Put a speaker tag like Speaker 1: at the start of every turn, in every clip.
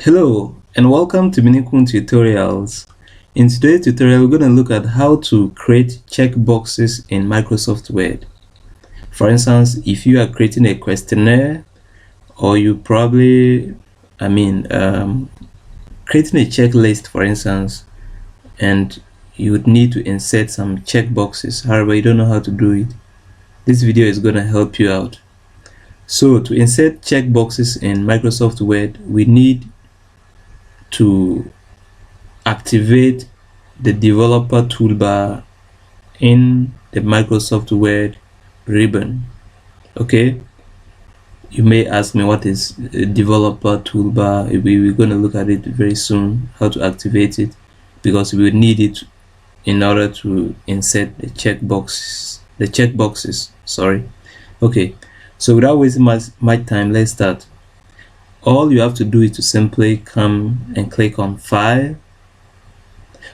Speaker 1: Hello and welcome to Minukuu tutorials. In today's tutorial, we're going to look at how to create checkboxes in Microsoft Word. For instance, if you are creating a questionnaire or you probably, creating a checklist, for instance, and you would need to insert some checkboxes. However, you don't know how to do it. This video is going to help you out. So to insert checkboxes in Microsoft Word, we need to activate the developer toolbar in the Microsoft Word ribbon. Okay, you may ask me what is a developer toolbar. We're going to look at it very soon, how to activate it, because we will need it in order to insert the checkboxes. Sorry. Okay, so without wasting my time, let's start. All you have to do is to simply come and click on File.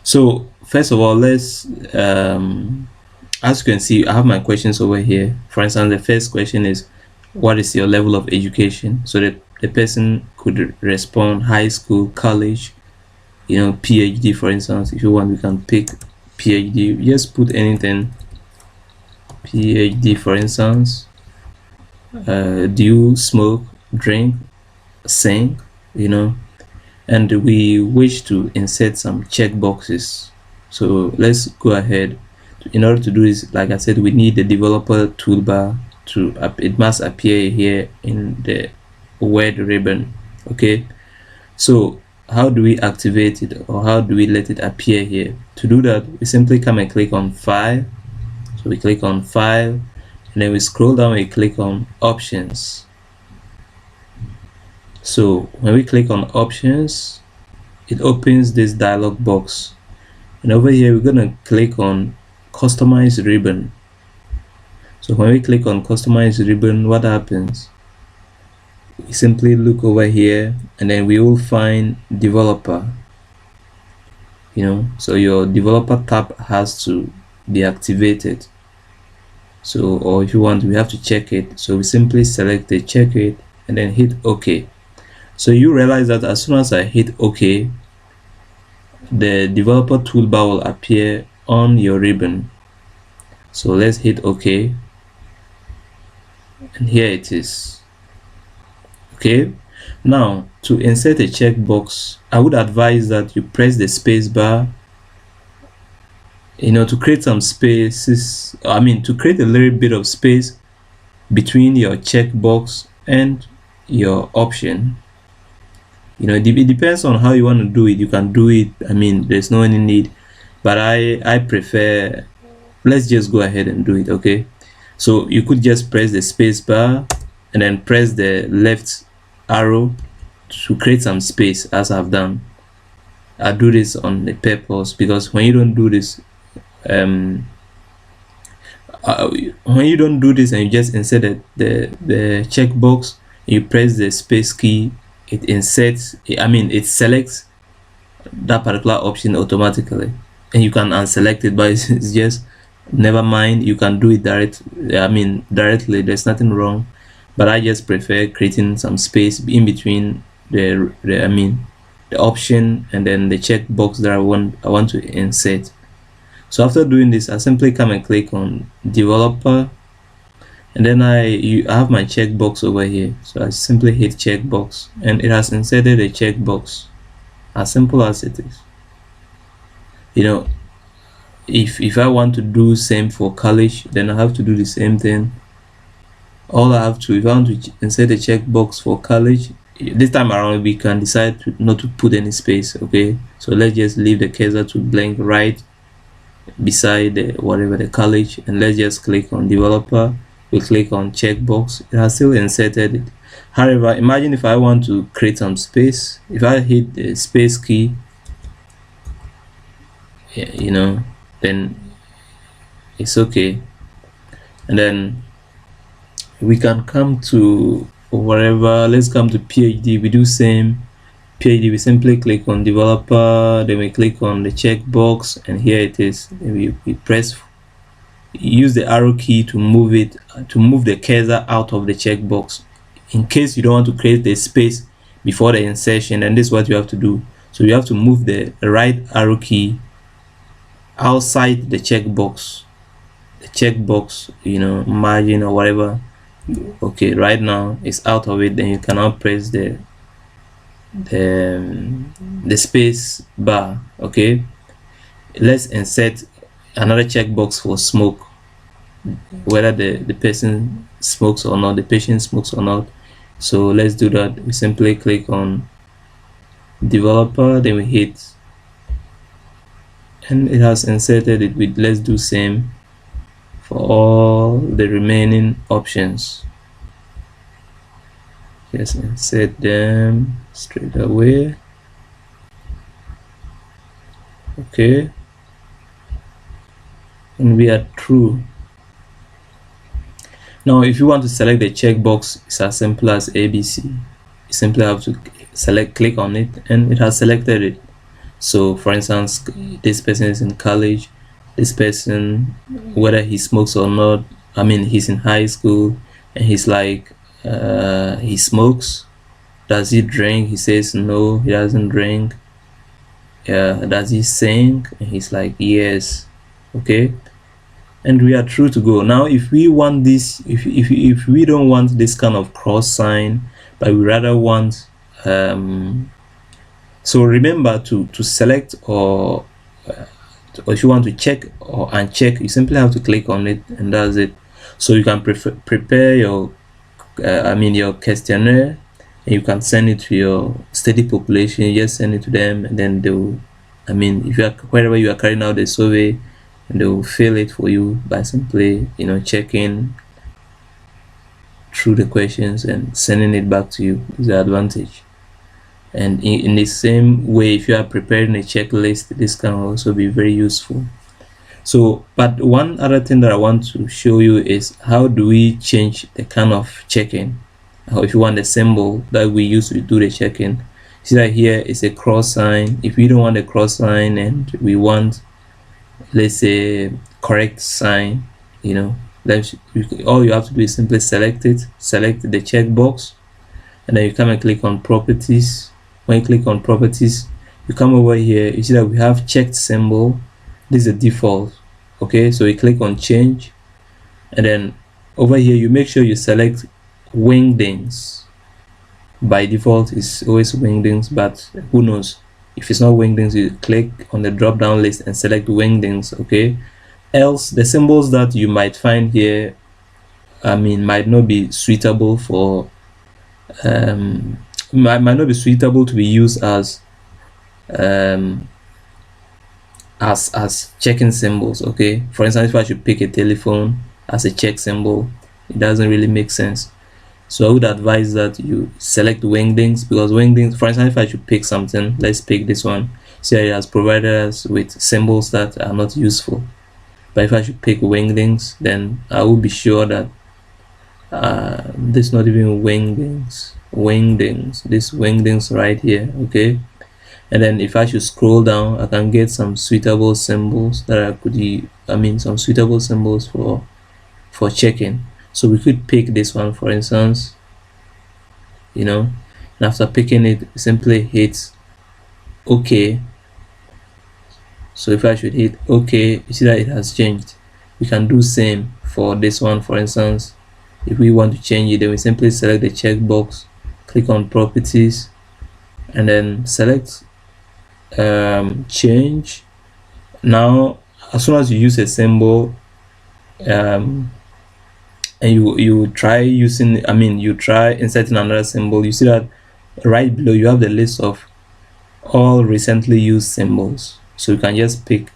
Speaker 1: So first of all, let's as you can see, I have my questions over here. For instance, the first question is, what is your level of education? So that the person could respond high school, college, PhD. For instance, if you want, we can pick PhD. Just put anything, PhD. For instance, do you smoke, drink, sing, and we wish to insert some checkboxes. So let's go ahead. In order to do this, like I said, we need the developer toolbar it must appear here in the Word ribbon. Okay, so how do we activate it, or how do we let it appear here? To do that, we simply come and click on File. So we click on File, and then we scroll down and click on Options. So when we click on Options, it opens this dialog box, and over here we're gonna click on Customize ribbon. So when we click on Customize ribbon, what happens? We simply look over here, and then we will find Developer. So your Developer tab has to be activated. So, or if you want, we have to check it. So we simply select it, check it, and then hit OK. So you realize that as soon as I hit OK, the developer toolbar will appear on your ribbon. So let's hit OK, and here it is. Okay, now to insert a checkbox, I would advise that you press the space bar, to create some spaces. To create a little bit of space between your checkbox and your option. It depends on how you want to do it. You can do it, there's no any need, but I prefer, let's just go ahead and do it. Okay, so you could just press the space bar and then press the left arrow to create some space, as I've done. I do this on the purpose, because when you don't do this, and you just insert the checkbox, you press the space key, it selects that particular option automatically, and you can unselect it, but it's just, never mind, you can do it directly. There's nothing wrong, but I just prefer creating some space in between the option and then the checkbox that I want to insert. So after doing this, I simply come and click on Developer, and then I have my checkbox over here. So I simply hit checkbox, and it has inserted a checkbox. As simple as it is. If I want to do same for college, then I have to do the same thing. If I want to insert a checkbox for college, this time around we can decide not to put any space. Okay, so let's just leave the cursor to blank right beside the college, and let's just click on Developer. We click on checkbox. It has still inserted it. However, imagine if I want to create some space. If I hit the space key, then it's okay, and then we can come to wherever. Let's come to PhD. We do same PhD. We simply click on Developer, then we click on the checkbox, and here it is. We press, use the arrow key to move the cursor out of the checkbox, in case you don't want to create the space before the insertion, and this is what you have to do. So you have to move the right arrow key outside the checkbox, margin or whatever. Okay, right now it's out of it. Then you cannot press the space bar. Okay, let's insert another checkbox for smoke, whether the person smokes or not, the patient smokes or not. So let's do that. We simply click on developer, then we hit, and it has inserted it. With let's do same for all the remaining options. Just insert them straight away. Okay, and we are through. Now if you want to select the checkbox, it's as simple as ABC. You simply have to click on it, and it has selected it. So for instance, this person is in college, this person, whether he smokes or not, I mean he's in high school, and he's like he smokes. Does he drink? He says no, he doesn't drink. Does he sing? And he's like yes. Okay, and we are through to go. Now if we want this, if we don't want this kind of cross sign, but we rather want so remember to select, or if you want to check or uncheck, you simply have to click on it, and that's it. So you can prepare your your questionnaire, and you can send it to your study population. You just send it to them, and then they'll, if you are wherever you are carrying out the survey, and they will fill it for you by simply checking through the questions and sending it back to you. Is the advantage. And in the same way, if you are preparing a checklist, this can also be very useful. So, but one other thing that I want to show you is how do we change the kind of checking. If you want the symbol that we use to do the checking, see that here is a cross sign. If we don't want a cross sign and we want, let's say, correct sign, all you have to do is simply select the checkbox, and then you come and click on properties. When you click on properties, you come over here, you see that we have checked symbol. This is the default. Okay, so you click on change, and then over here you make sure you select wingdings. By default it's always wingdings, but who knows, if it's not wingdings, you click on the drop down list and select wingdings. Okay, else the symbols that you might find here might not be suitable for might not be suitable to be used as checking symbols. Okay, for instance, if I should pick a telephone as a check symbol, it doesn't really make sense. So I would advise that you select wingdings, because wingdings, for instance, if I should pick something, let's pick this one, see, it has provided us with symbols that are not useful. But if I should pick wingdings, then I will be sure that this is not even wingdings, this wingdings right here. Okay, and then if I should scroll down, I can get some suitable symbols that I could some suitable symbols for checking. So we could pick this one, for instance, and after picking it, simply hit OK. So if I should hit OK, you see that it has changed. We can do same for this one. For instance, if we want to change it, then we simply select the checkbox, click on properties, and then select change. Now as soon as you use a symbol and you try using, you try inserting another symbol, you see that right below you have the list of all recently used symbols. So you can just pick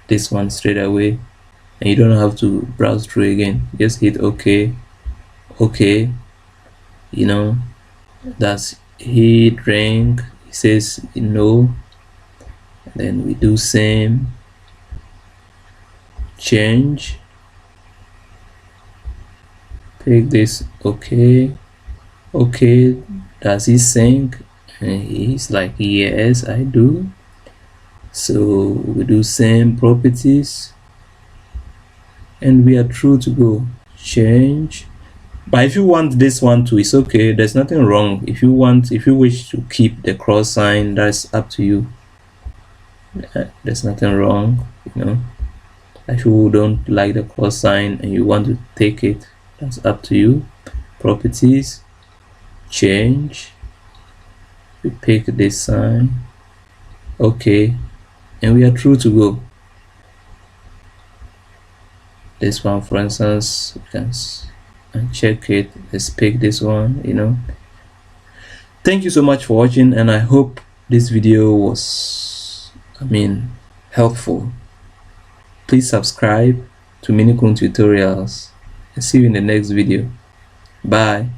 Speaker 1: this one straight away, and you don't have to browse through again. Just hit OK. That's he drank, he says no, then we do same, change, pick this, OK. Does he sing? And he's like yes, I do. So we do same properties, and we are through to go. Change, But if you want this one too, it's okay. There's nothing wrong. If you wish to keep the cross sign, that's up to you. There's nothing wrong, you know. If you don't like the cross sign and you want to take it, that's up to you. Properties, change, we pick this sign, okay, and we are through to go. This one, for instance, you can uncheck it. Let's pick this one, you know. Thank you so much for watching, and I hope this video was, helpful. Please subscribe to Minukuu tutorials, and see you in the next video. Bye.